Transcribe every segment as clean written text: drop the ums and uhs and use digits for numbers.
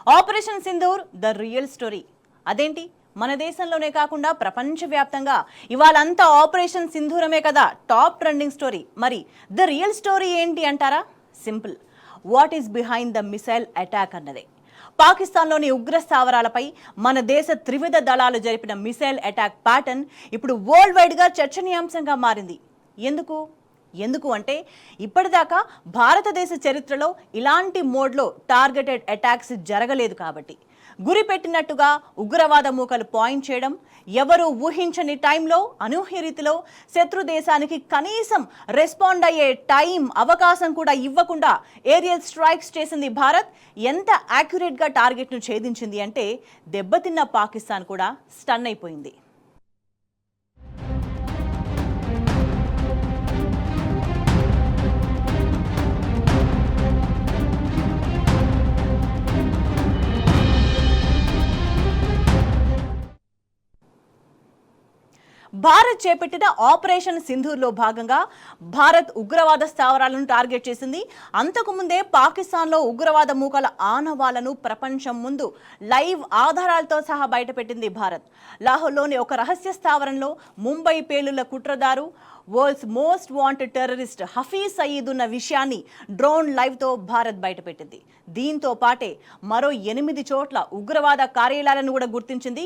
Operation Sindoor the real story. అదేంటి, మన దేశంలోనే కాకుండా ప్రపంచవ్యాప్తంగా ఇవాళంతా ఆపరేషన్ సింధూరమే కదా టాప్ ట్రెండింగ్ స్టోరీ. మరి ద రియల్ స్టోరీ ఏంటి అంటారా? Simple, what is behind the missile attack అన్నదే. పాకిస్తాన్లోని ఉగ్ర స్థావరాలపై మన దేశ త్రివిధ దళాలు జరిపిన మిసైల్ అటాక్ ప్యాటర్న్ ఇప్పుడు వరల్డ్ వైడ్గా చర్చనీయాంశంగా మారింది. ఎందుకు అంటే ఇప్పటిదాకా భారతదేశ చరిత్రలో ఇలాంటి మోడ్లో టార్గెటెడ్ అటాక్స్ జరగలేదు కాబట్టి. గురి పెట్టినట్టుగా ఉగ్రవాద మూకలు పాయింట్ చేయడం, ఎవరు ఊహించని టైంలో అనూహ్య రీతిలో శత్రు దేశానికి కనీసం రెస్పాండ్ అయ్యే అవకాశం కూడా ఇవ్వకుండా ఏరియల్ స్ట్రైక్స్ చేసింది భారత్. ఎంత యాక్యురేట్గా టార్గెట్ను ఛేదించింది అంటే దెబ్బతిన్న పాకిస్తాన్ కూడా స్టన్ అయిపోయింది. భారత్ చేపట్టిన ఆపరేషన్ సింధూర్లో భాగంగా భారత్ ఉగ్రవాద స్థావరాలను టార్గెట్ చేసింది. అంతకుముందే పాకిస్తాన్లో ఉగ్రవాద మూకల ఆనవాళ్లను ప్రపంచం ముందు లైవ్ ఆధారాలతో సహా బయటపెట్టింది భారత్. లాహోర్లోని ఒక రహస్య స్థావరంలో ముంబై పేలుళ్ల కుట్రదారు, world's most wanted terrorist Hafiz Saeed ఉన్న విషయాన్ని డ్రోన్ లైవ్తో భారత్ బయటపెట్టింది. దీంతో పాటే మరో 8 చోట్ల ఉగ్రవాద కార్యాలయాలను కూడా గుర్తించింది.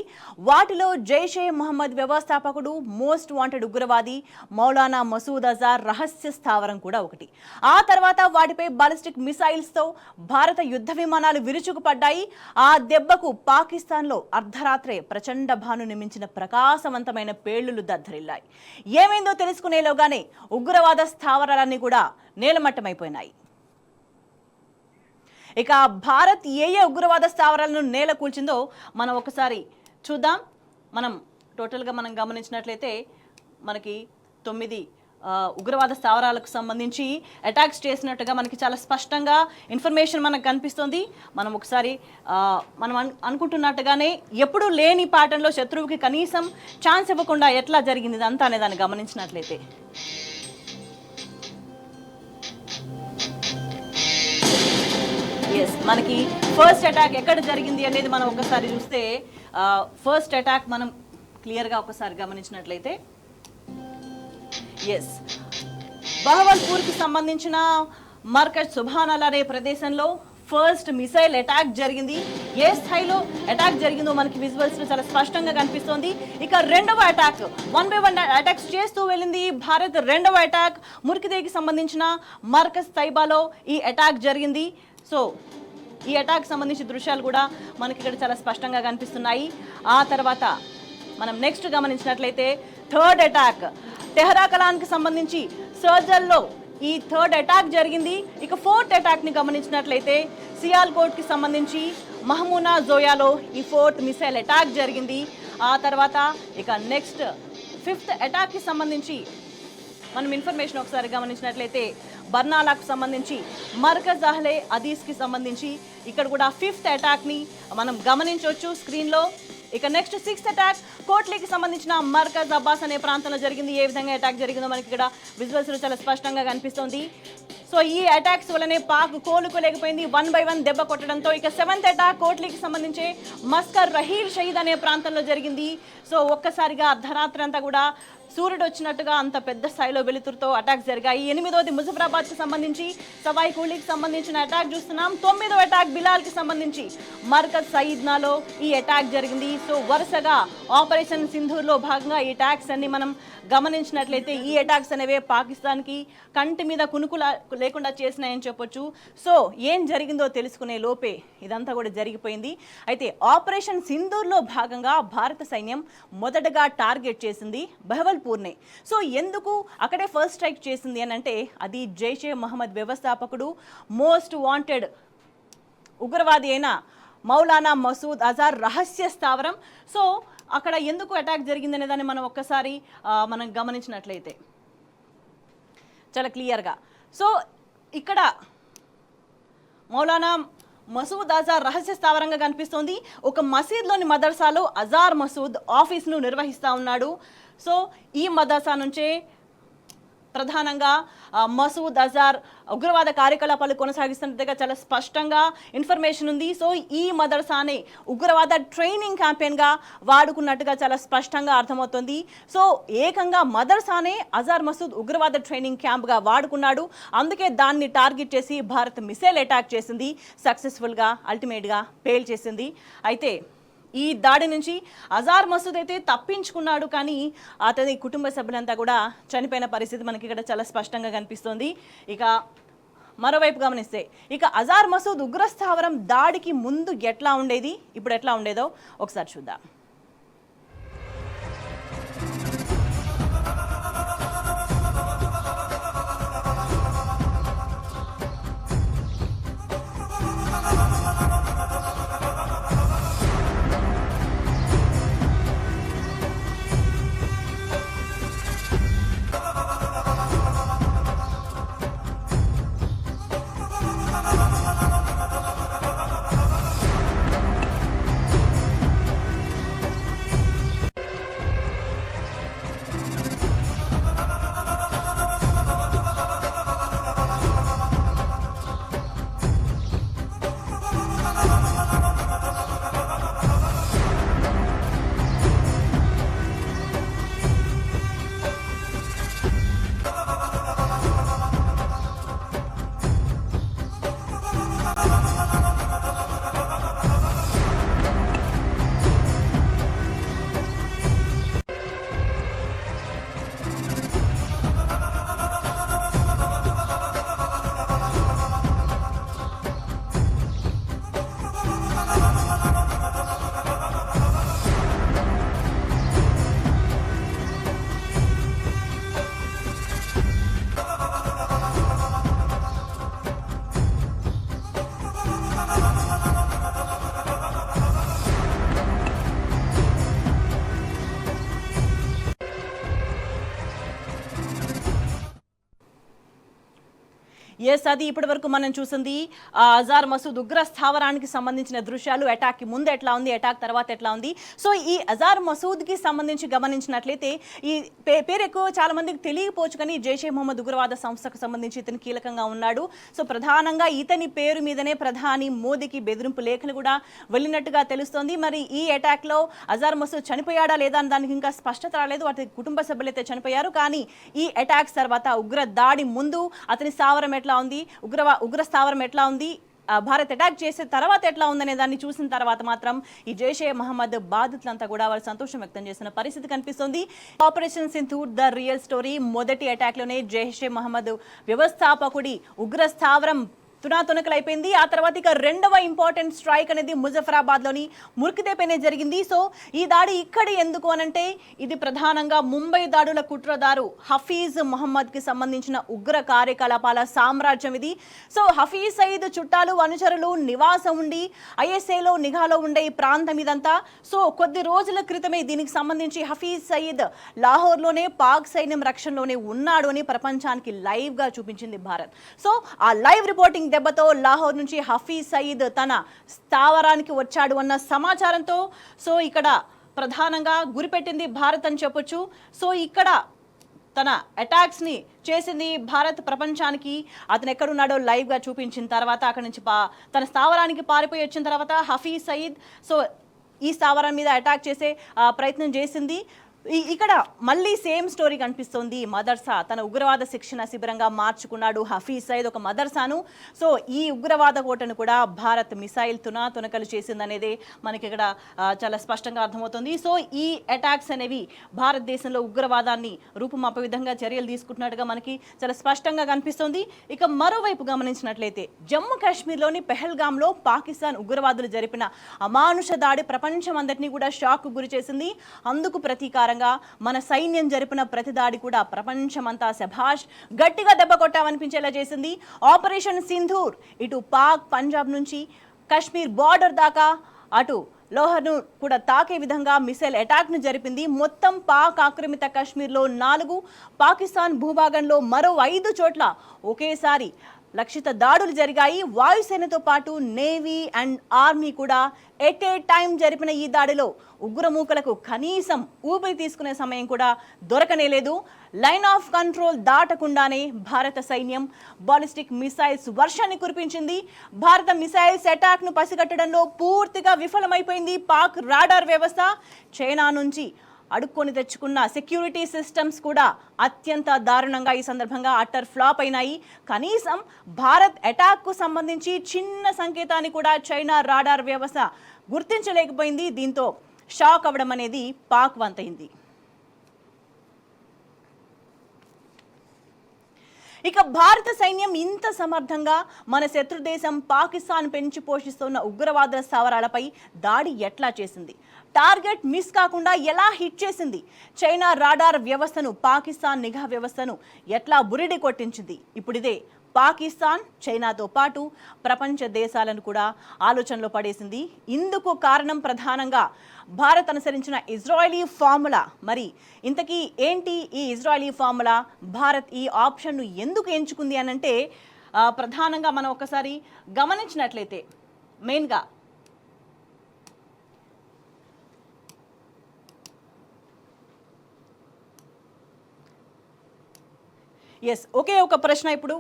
వాటిలో జైషే మహమ్మద్ వ్యవస్థాపకుడు, మోస్ట్ వాంటెడ్ ఉగ్రవాది మౌలానా మసూద్ అజార్ రహస్య స్థావరం కూడా ఒకటి. ఆ తర్వాత వాటిపై బాలిస్టిక్ మిసైల్స్తో భారత యుద్ధ విమానాలు విరుచుకుపడ్డాయి. ఆ దెబ్బకు పాకిస్తాన్లో అర్ధరాత్రే ప్రచండ భానుని మించిన ప్రకాశవంతమైన పేలుళ్లు దద్దరిల్లాయి. ఏమైందో తెలుసుకునేలోగానే ఉగ్రవాద స్థావరాలన్నీ కూడా నేలమట్టమైపోయినాయి. ఇక భారత్ ఏ ఉగ్రవాద స్థావరాలను నేల కూల్చిందో మనం ఒకసారి చూద్దాం. టోటల్గా మనం గమనించినట్లయితే మనకి 9 ఉగ్రవాద స్థావరాలకు సంబంధించి అటాక్స్ చేసినట్టుగా మనకి చాలా స్పష్టంగా ఇన్ఫర్మేషన్ మనకు కనిపిస్తుంది. మనం ఒకసారి మనం అనుకుంటున్నట్టుగానే ఎప్పుడూ లేని ప్యాటర్న్లో శత్రువుకి కనీసం ఛాన్స్ ఇవ్వకుండా ఎట్లా జరిగింది ఇదంతా అనే దాన్ని గమనించినట్లయితే మనకి ఫస్ట్ అటాక్ ఎక్కడ జరిగింది అనేది మనం ఒకసారి చూస్తే ఫస్ట్ అటాక్ మనం క్లియర్గా ఒకసారి గమనించినట్లయితే బహవల్పూర్కి సంబంధించిన మర్కజ్ సుభానల్ అనే ప్రదేశంలో ఫస్ట్ మిసైల్ అటాక్ జరిగింది. ఏ స్థాయిలో అటాక్ జరిగిందో మనకి విజువల్స్లో చాలా స్పష్టంగా కనిపిస్తోంది. ఇక రెండవ అటాక్ 1 by 1 అటాక్స్ చేస్తూ వెళ్ళింది భారత్. రెండవ అటాక్ మురికిదేకి సంబంధించిన మర్కజ్ తైబాలో ఈ అటాక్ జరిగింది. సో ఈ అటాక్ సంబంధించి దృశ్యాలు కూడా మనకి ఇక్కడ చాలా స్పష్టంగా కనిపిస్తున్నాయి. ఆ తర్వాత మనం నెక్స్ట్ గమనించినట్లయితే థర్డ్ అటాక్ తెహ్రాకలాన్కి సంబంధించి సర్జల్లో ఈ థర్డ్ అటాక్ జరిగింది. ఇక ఫోర్త్ అటాక్ని గమనించినట్లయితే సియాల్కోట్కి సంబంధించి మహమూనా జోయాలో ఈ ఫోర్త్ మిసైల్ అటాక్ జరిగింది. ఆ తర్వాత ఇక నెక్స్ట్ ఫిఫ్త్ అటాక్కి సంబంధించి మనం ఇన్ఫర్మేషన్ ఒకసారి గమనించినట్లయితే బర్నాలాకు సంబంధించి మర్కజ్ అహ్లే అదీస్కి సంబంధించి ఇక్కడ కూడా ఫిఫ్త్ అటాక్ని మనం గమనించవచ్చు స్క్రీన్లో. ఇక నెక్స్ట్ సిక్స్త్ అటాక్ కోట్లీకి సంబంధించిన మర్కజ్ అబ్బాస్ అనే ప్రాంతంలో జరిగింది. ఏ విధంగా అటాక్ జరిగిందో మనకి ఇక్కడ విజువల్స్లో చాలా స్పష్టంగా కనిపిస్తోంది. సో ఈ అటాక్స్ వల్లనే పాక్ కోలుకోలేకపోయింది 1 by 1 దెబ్బ కొట్టడంతో. ఇక సెవెంత్ అటాక్ కోట్లీకి సంబంధించి మస్కర్ రహీల్ షహీద్ అనే ప్రాంతంలో జరిగింది. సో ఒక్కసారిగా అర్ధరాత్రి అంతా కూడా సూర్యుడు వచ్చినట్టుగా అంత పెద్ద స్థాయిలో వెలుతురుతో అటాక్స్ జరిగాయి. 8వది ముజఫరాబాద్కి సంబంధించి సవాయి కూలీకి సంబంధించిన అటాక్ చూస్తున్నాం. 9వ అటాక్ బిలాల్కి సంబంధించి మర్కజ్ సయీద్నాలో ఈ అటాక్ జరిగింది. సో వరుసగా ఆపరేషన్ సింధూర్లో భాగంగా ఈ అటాక్స్ అన్ని మనం గమనించినట్లయితే ఈ అటాక్స్ అనేవే పాకిస్తాన్కి కంటి మీద కునుకు లేకుండా చేసినాయని చెప్పొచ్చు. సో ఏం జరిగిందో తెలుసుకునే లోపే ఇదంతా కూడా జరిగిపోయింది. అయితే ఆపరేషన్ సింధూర్లో భాగంగా భారత సైన్యం మొదటగా టార్గెట్ చేసింది బహవల్పూర్నే. సో ఎందుకు అక్కడే ఫస్ట్ స్ట్రైక్ చేసింది అని అంటే అది జైషే మహమ్మద్ వ్యవస్థాపకుడు, మోస్ట్ వాంటెడ్ ఉగ్రవాది అయిన మౌలానా మసూద్ అజార్ రహస్య స్థావరం. సో అక్కడ ఎందుకు అటాక్ జరిగిందనే దాన్ని మనం ఒక్కసారి మనం గమనించినట్లయితే చాలా క్లియర్గా. సో ఇక్కడ మౌలానా మసూద్ అజార్ రహస్య స్థావరంగా కనిపిస్తోంది. ఒక మసీద్లోని మదర్సాలో అజార్ మసూద్ ఆఫీస్ను నిర్వహిస్తూ ఉన్నాడు. సో ఈ మదర్సా నుంచే ప్రధానంగా మసూద్ అజార్ ఉగ్రవాద కార్యకలాపాలు కొనసాగిస్తున్నట్టుగా చాలా స్పష్టంగా ఇన్ఫర్మేషన్ ఉంది. సో ఈ మదర్సానే ఉగ్రవాద ట్రైనింగ్ క్యాంపెయిన్గా వాడుకున్నట్టుగా చాలా స్పష్టంగా అర్థమవుతుంది. సో ఏకంగా మదర్సానే అజార్ మసూద్ ఉగ్రవాద ట్రైనింగ్ క్యాంప్గా వాడుకున్నాడు. అందుకే దాన్ని టార్గెట్ చేసి భారత్ మిసైల్ అటాక్ చేసింది, సక్సెస్ఫుల్గా అల్టిమేట్గా పేల్ చేసింది. అయితే ఈ దాడి నుంచి అజార్ మసూద్ అయితే తప్పించుకున్నాడు, కానీ అతని కుటుంబ సభ్యులంతా కూడా చనిపోయిన పరిస్థితి మనకి ఇక్కడ చాలా స్పష్టంగా కనిపిస్తోంది. ఇక మరోవైపు గమనిస్తే ఇక అజార్ మసూద్ ఉగ్రస్థావరం దాడికి ముందు ఎట్లా ఉండేది, ఇప్పుడు ఎట్లా ఉండేదో ఒకసారి చూద్దాం. ఎస్, అది ఇప్పటి వరకు మనం చూసింది అజార్ మసూద్ ఉగ్ర స్థావరానికి సంబంధించిన దృశ్యాలు. అటాక్కి ముందు ఎట్లా ఉంది, అటాక్ తర్వాత ఎట్లా ఉంది. సో ఈ అజార్ మసూద్కి సంబంధించి గమనించినట్లయితే ఈ పేరు ఎక్కువ చాలా మందికి తెలియకపోవచ్చు, కానీ జైషే మొహమ్మద్ ఉగ్రవాద సంస్థకు సంబంధించి ఇతను కీలకంగా ఉన్నాడు. సో ప్రధానంగా ఇతని పేరు మీదనే ప్రధాని మోదీకి బెదిరింపు లేఖలు కూడా వెళ్ళినట్టుగా తెలుస్తోంది. మరి ఈ అటాక్లో అజార్ మసూద్ చనిపోయాడా లేదా అని దానికి ఇంకా స్పష్టత రాలేదు. అతని కుటుంబ సభ్యులైతే చనిపోయారు, కానీ ఈ అటాక్స్ తర్వాత ఉగ్ర దాడి ముందు అతని స్థావరం ఎట్లా ఉంది, ఉగ్ర స్థావరం ఎట్లా ఉంది, భారత్ అటాక్ చేసే తర్వాత ఎట్లా ఉందనే దాన్ని చూసిన తర్వాత మాత్రం ఈ జైషే మహమ్మద్ బాధితులంతా కూడా వాళ్ళు సంతోషం వ్యక్తం చేసిన పరిస్థితి కనిపిస్తుంది. Operation Sindoor the real story. మొదటి అటాక్ లోనే జైషే మహమ్మద్ వ్యవస్థాపకుడి ఉగ్ర స్థావరం తునాతునకలైపోయింది. ఆ తర్వాత ఇక రెండవ ఇంపార్టెంట్ స్ట్రైక్ అనేది ముజఫరాబాద్లోని మురికిదేపైనే జరిగింది. సో ఈ దాడి ఇక్కడ ఎందుకు అనంటే ఇది ప్రధానంగా ముంబై దాడుల కుట్రదారు హఫీజ్ మహమ్మద్కి సంబంధించిన ఉగ్ర కార్యకలాపాల సామ్రాజ్యం ఇది. సో హఫీజ్ సయీద్ చుట్టాలు అనుచరులు నివాసం ఉండి ఐఎస్ఏలో నిఘాలో ఉండే ఈ ప్రాంతం ఇదంతా. సో కొద్ది రోజుల క్రితమే దీనికి సంబంధించి హఫీజ్ సయీద్ లాహోర్లోనే పాక్ సైన్యం రక్షణలోనే ఉన్నాడు అని ప్రపంచానికి లైవ్గా చూపించింది భారత్. సో ఆ లైవ్ రిపోర్టింగ్ దెబ్బతో లాహోర్ నుంచి హఫీజ్ సయీద్ తన స్థావరానికి వచ్చాడు అన్న సమాచారంతో సో ఇక్కడ ప్రధానంగా గురిపెట్టింది భారత్ అని చెప్పొచ్చు. సో ఇక్కడ తన అటాక్స్ని చేసింది భారత్ ప్రపంచానికి. అతను ఎక్కడున్నాడో లైవ్గా చూపించిన తర్వాత అక్కడి నుంచి తన స్థావరానికి పారిపోయి వచ్చిన తర్వాత హఫీజ్ సయీద్ సో ఈ స్థావరం మీద అటాక్ చేసే ప్రయత్నం చేసింది. ఇక్కడ మళ్ళీ సేమ్ స్టోరీ కనిపిస్తుంది. మదర్సా తన ఉగ్రవాద శిక్షణ శిబిరంగా మార్చుకున్నాడు హఫీజ్ సయీద్ ఒక మదర్సాను. సో ఈ ఉగ్రవాద కోటను కూడా భారత్ మిసైల్ తునకలు చేసిందనేది మనకి ఇక్కడ చాలా స్పష్టంగా అర్థమవుతుంది. సో ఈ అటాక్స్ అనేవి భారతదేశంలో ఉగ్రవాదాన్ని రూపుమాపే విధంగా చర్యలు తీసుకుంటున్నట్టుగా మనకి చాలా స్పష్టంగా కనిపిస్తుంది. ఇక మరోవైపు గమనించినట్లయితే జమ్మూ కాశ్మీర్లోని పెహల్గాంలో పాకిస్తాన్ ఉగ్రవాదులు జరిపిన అమానుష దాడి ప్రపంచం అందరినీ కూడా షాక్ గురి చేసింది. అందుకు ప్రతీకారంగా మన సైన్యం జరిపిన ప్రతి దాడి కూడా ప్రపంచమంతా శభాష్ గట్టిగా దెబ్బ కొట్టామనిపించేలా చేసింది. ఆపరేషన్ సింధూర్ ఇటు పాక్ పంజాబ్ నుంచి కశ్మీర్ బార్డర్ దాకా అటు లోహర్ను కూడా తాకే విధంగా మిసైల్ అటాక్ను జరిపింది. మొత్తం పాక్ ఆక్రమిత కాశ్మీర్లో 4, పాకిస్తాన్ భూభాగంలో మరో 5 చోట్ల ఒకేసారి లక్షిత దాడులు జరిగాయి. వాయుసేనతో పాటు నేవీ అండ్ ఆర్మీ కూడా ఎట్ ఏ టైం జరిపిన ఈ దాడిలో ఉగ్రమూకలకు కనీసం ఊపిరి తీసుకునే సమయం కూడా దొరకనేలేదు. లైన్ ఆఫ్ కంట్రోల్ దాటకుండానే భారత సైన్యం బాలిస్టిక్ మిసైల్స్ వర్షాన్ని కురిపించింది. భారత మిసైల్స్ అటాక్ను పసిగట్టడంలో పూర్తిగా విఫలమైపోయింది పాక్ రాడార్ వ్యవస్థ. చైనా నుంచి అడుక్కొని తెచ్చుకున్న సెక్యూరిటీ సిస్టమ్స్ కూడా అత్యంత దారుణంగా ఈ సందర్భంగా అట్టర్ ఫ్లాప్ అయినాయి. కనీసం భారత్ అటాక్కు సంబంధించి చిన్న సంకేతాన్ని కూడా చైనా రాడార్ వ్యవస్థ గుర్తించలేకపోయింది. దీంతో షాక్ అవ్వడం అనేది పాక్ వంతైంది. ఇక భారత సైన్యం ఇంత సమర్థంగా మన శత్రు దేశం పాకిస్తాన్ పెంచి పోషిస్తున్న ఉగ్రవాద స్థావరాలపై దాడి ఎట్లా చేసింది? టార్గెట్ మిస్ కాకుండా ఎలా హిట్ చేసింది? చైనా రాడార్ వ్యవస్థను, పాకిస్తాన్ నిఘా వ్యవస్థను ఎట్లా బురిడి కొట్టించింది? ఇప్పుడిదే పాకిస్తాన్ చైనాతో పాటు ప్రపంచ దేశాలను కూడా ఆలోచనలో పడేసింది. ఇందుకు కారణం ప్రధానంగా భారత్ అనుసరించిన ఇజ్రాయలీ ఫార్ములా. మరి ఇంతకీ ఏంటి ఈ ఇజ్రాయలీ ఫార్ములా? భారత్ ఈ ఆప్షన్ను ఎందుకు ఎంచుకుంది అనంటే ప్రధానంగా మనం ఒకసారి గమనించినట్లయితే మెయిన్గా ఒకే ఒక ప్రశ్న ఇప్పుడు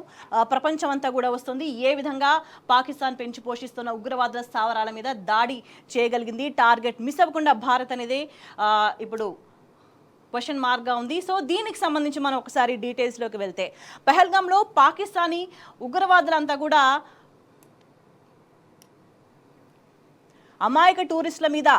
ప్రపంచం అంతా కూడా వస్తుంది. ఏ విధంగా పాకిస్తాన్ పెంచి పోషిస్తున్న ఉగ్రవాద స్థావరాల మీద దాడి చేయగలిగింది? టార్గెట్ మిస్ అవ్వకుండా భారత్ అనేది ఇప్పుడు క్వశ్చన్ మార్క్గా ఉంది. సో దీనికి సంబంధించి మనం ఒకసారి డీటెయిల్స్లోకి వెళ్తే, పహల్గామ్లో పాకిస్తానీ ఉగ్రవాదులంతా కూడా అమాయక టూరిస్టుల మీద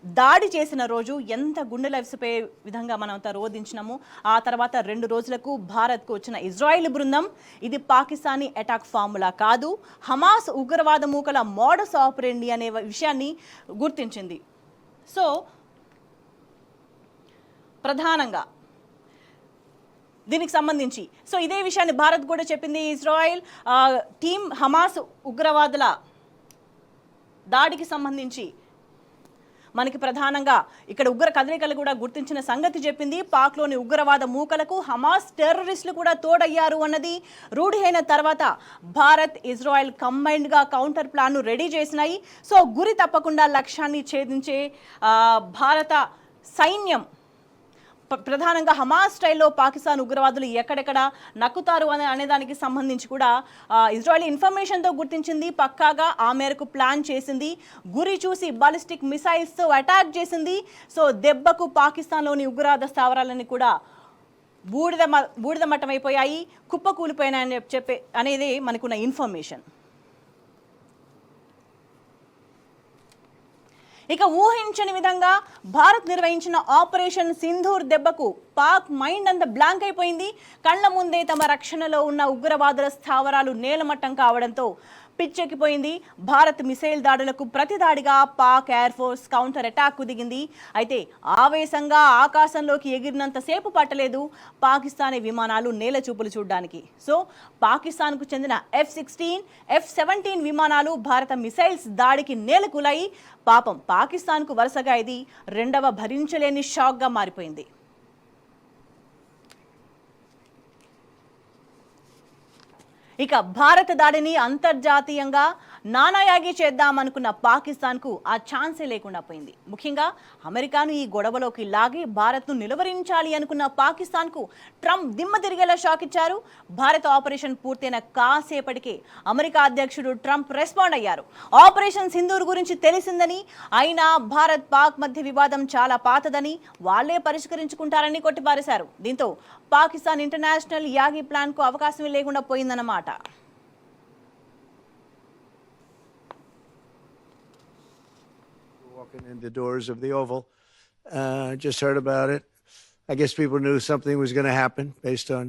దాడి చేసిన రోజు ఎంత గుండెలు అవిసిపోయే విధంగా మనం అంతా రోధించినాము. ఆ తర్వాత 2 రోజులకు భారత్కు వచ్చిన ఇజ్రాయిల్ బృందం ఇది పాకిస్తానీ అటాక్ ఫార్ములా కాదు, హమాస్ ఉగ్రవాద మూకల మోడస్ ఆపరెండి అనే విషయాన్ని గుర్తించింది. సో ప్రధానంగా దీనికి సంబంధించి ఇదే విషయాన్ని భారత్ కూడా చెప్పింది. ఇజ్రాయిల్ టీం హమాస్ ఉగ్రవాదుల దాడికి సంబంధించి మనకి ప్రధానంగా ఇక్కడ ఉగ్ర కదలికలు కూడా గుర్తించిన సంగతి చెప్పింది. పాక్లోని ఉగ్రవాద మూకలకు హమాస్ టెర్రరిస్టులు కూడా తోడయ్యారు అన్నది రూఢి అయిన తర్వాత భారత్ ఇజ్రాయెల్ కంబైన్డ్గా కౌంటర్ ప్లాన్ను రెడీ చేసినాయి. సో గురి తప్పకుండా లక్ష్యాన్ని ఛేదించే భారత సైన్యం ప్రధానంగా హమాస్ స్టైల్లో పాకిస్తాన్ ఉగ్రవాదులు ఎక్కడెక్కడ నక్కుతారు అనేదానికి సంబంధించి కూడా ఇజ్రాయెల్ ఇన్ఫర్మేషన్తో గుర్తించింది. పక్కాగా ఆ మేరకు ప్లాన్ చేసింది. గురి చూసి బాలిస్టిక్ మిసైల్స్తో అటాక్ చేసింది. సో దెబ్బకు పాకిస్తాన్లోని ఉగ్రవాద స్థావరాలన్నీ కూడా బూడిద మట్టమైపోయాయి, కుప్పకూలిపోయినాయని అనేది మనకున్న ఇన్ఫర్మేషన్. ఇక ఊహించని విధంగా భారత్ నిర్వహించిన ఆపరేషన్ సింధూర్ దెబ్బకు పాక్ మైండ్ అంతా బ్లాంక్ అయిపోయింది. కళ్ల ముందే తమ రక్షణలో ఉన్న ఉగ్రవాదుల స్థావరాలు నేలమట్టం కావడంతో పిచ్చెక్కిపోయింది. భారత్ మిసైల్ దాడులకు ప్రతిదాడిగా పాక్ ఎయిర్ ఫోర్స్ కౌంటర్ అటాక్కు దిగింది. అయితే ఆవేశంగా ఆకాశంలోకి ఎగిరినంతసేపు పట్టలేదు పాకిస్తానీ విమానాలు నేల చూపులు చూడడానికి. సో పాకిస్తాన్కు చెందిన F-16, F-17 విమానాలు భారత మిసైల్స్ దాడికి నేలకూలాయి. పాపం పాకిస్తాన్కు వరుసగా ఇది 2వ భరించలేని షాక్గా మారిపోయింది. ఇక భారత దాడిని అంతర్జాతీయంగా నానాయాగి చేద్దామనుకున్న పాకిస్తాన్కు ఆ ఛాన్సే లేకుండా పోయింది. ముఖ్యంగా అమెరికాను ఈ గొడవలోకి లాగి భారత్ను నిలువరించాలి అనుకున్న పాకిస్తాన్కు ట్రంప్ దిమ్మ తిరిగేలా షాక్ ఇచ్చారు. భారత ఆపరేషన్ పూర్తయిన కాసేపటికే అమెరికా అధ్యక్షుడు ట్రంప్ రెస్పాండ్ అయ్యారు. ఆపరేషన్ సింధూర్ గురించి తెలిసిందని, అయినా భారత్ పాక్ మధ్య వివాదం చాలా పాతదని, వాళ్లే పరిష్కరించుకుంటారని కొట్టిపారేశారు. దీంతో పాకిస్తాన్ ఇంటర్నేషనల్ యాగి ప్లాన్కు అవకాశం లేకుండా పోయిందన్నమాట. Walking in the doors of the Oval, just heard about it. I guess people knew something was going to happen based on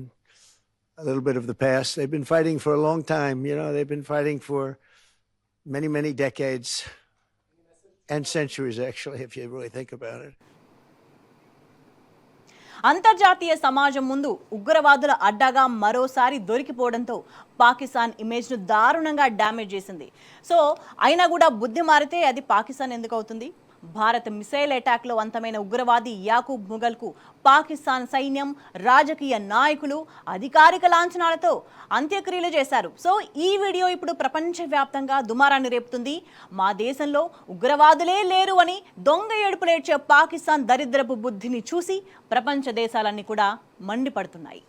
a little bit of the past. They've been fighting for a long time. They've been fighting for many, many decades and centuries, actually, if you really think about it. అంతర్జాతీయ సమాజం ముందు ఉగ్రవాదుల అడ్డాగా మరోసారి దొరికిపోవడంతో పాకిస్తాన్ ఇమేజ్ను దారుణంగా damage చేసింది. So అయినా కూడా బుద్ధి మారితే అది పాకిస్తాన్ ఎందుకు అవుతుంది? భారత్ మిసైల్ అటాక్లో అంతమైన ఉగ్రవాది యాకూబ్ ముగల్కు పాకిస్తాన్ సైన్యం, రాజకీయ నాయకులు అధికారిక లాంఛనాలతో అంత్యక్రియలు చేశారు. సో ఈ వీడియో ఇప్పుడు ప్రపంచవ్యాప్తంగా దుమారాన్ని రేపుతుంది. మా దేశంలో ఉగ్రవాదులే లేరు అని దొంగ ఏడుపులేడ్చే పాకిస్తాన్ దరిద్రపు బుద్ధిని చూసి ప్రపంచ దేశాలన్నీ కూడా మండిపడుతున్నాయి.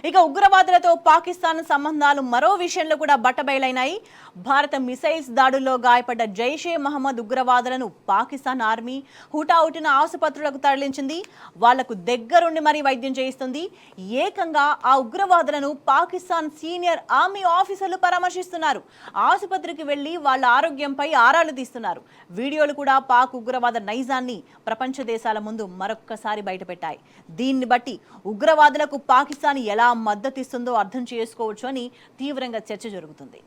ఇక ఉగ్రవాదులతో పాకిస్తాన్ సంబంధాలు మరో విషయంలో కూడా బట్టబయలైనాయి. భారత మిసైల్స్ దాడుల్లో గాయపడ్డ జైషే మహమ్మద్ ఉగ్రవాదులను పాకిస్తాన్ ఆర్మీ హుటాహుటిన ఆసుపత్రులకు తరలించింది. వాళ్లకు దగ్గరుండి మరీ వైద్యం చేయిస్తుంది. ఏకంగా ఆ ఉగ్రవాదులను పాకిస్తాన్ సీనియర్ ఆర్మీ ఆఫీసర్లు పరామర్శిస్తున్నారు. ఆసుపత్రికి వెళ్లి వాళ్ళ ఆరోగ్యంపై ఆరాలు తీస్తున్నారు. వీడియోలు కూడా పాక్ ఉగ్రవాద నైజాన్ని ప్రపంచ దేశాల ముందు మరొక్కసారి బయటపెట్టాయి. దీన్ని బట్టి ఉగ్రవాదులకు పాకిస్తాన్ ఎలా మద్దతిస్తుందో అర్థం చేసుకోవచ్చు అని తీవ్రంగా చర్చ జరుగుతుంది.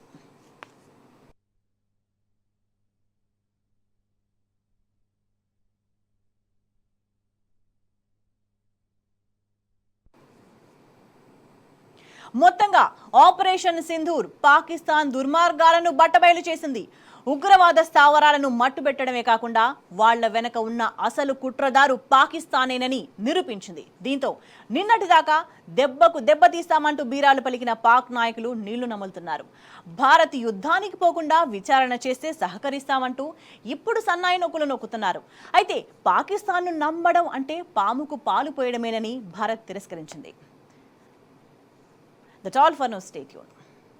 మొత్తంగా ఆపరేషన్ సింధూర్ పాకిస్తాన్ దుర్మార్గాలను బట్టబయలు చేసింది. ఉగ్రవాద స్థావరాలను మట్టుబెట్టడమే కాకుండా వాళ్ల వెనక ఉన్న అసలు కుట్రదారు పాకిస్తానేనని నిరూపించింది. దీంతో నిన్నటిదాకా దెబ్బకు దెబ్బతీస్తామంటూ బీరాలు పలికిన పాక్ నాయకులు నీళ్లు నములుతున్నారు. భారత్ యుద్ధానికి పోకుండా విచారణ చేస్తే సహకరిస్తామంటూ ఇప్పుడు సన్నాయి నొక్కులు నొక్కుతున్నారు. అయితే పాకిస్తాన్ను నమ్మడం అంటే పాముకు పాలు పోయడమేనని భారత్ తిరస్కరించింది. That's all for now. Stay tuned.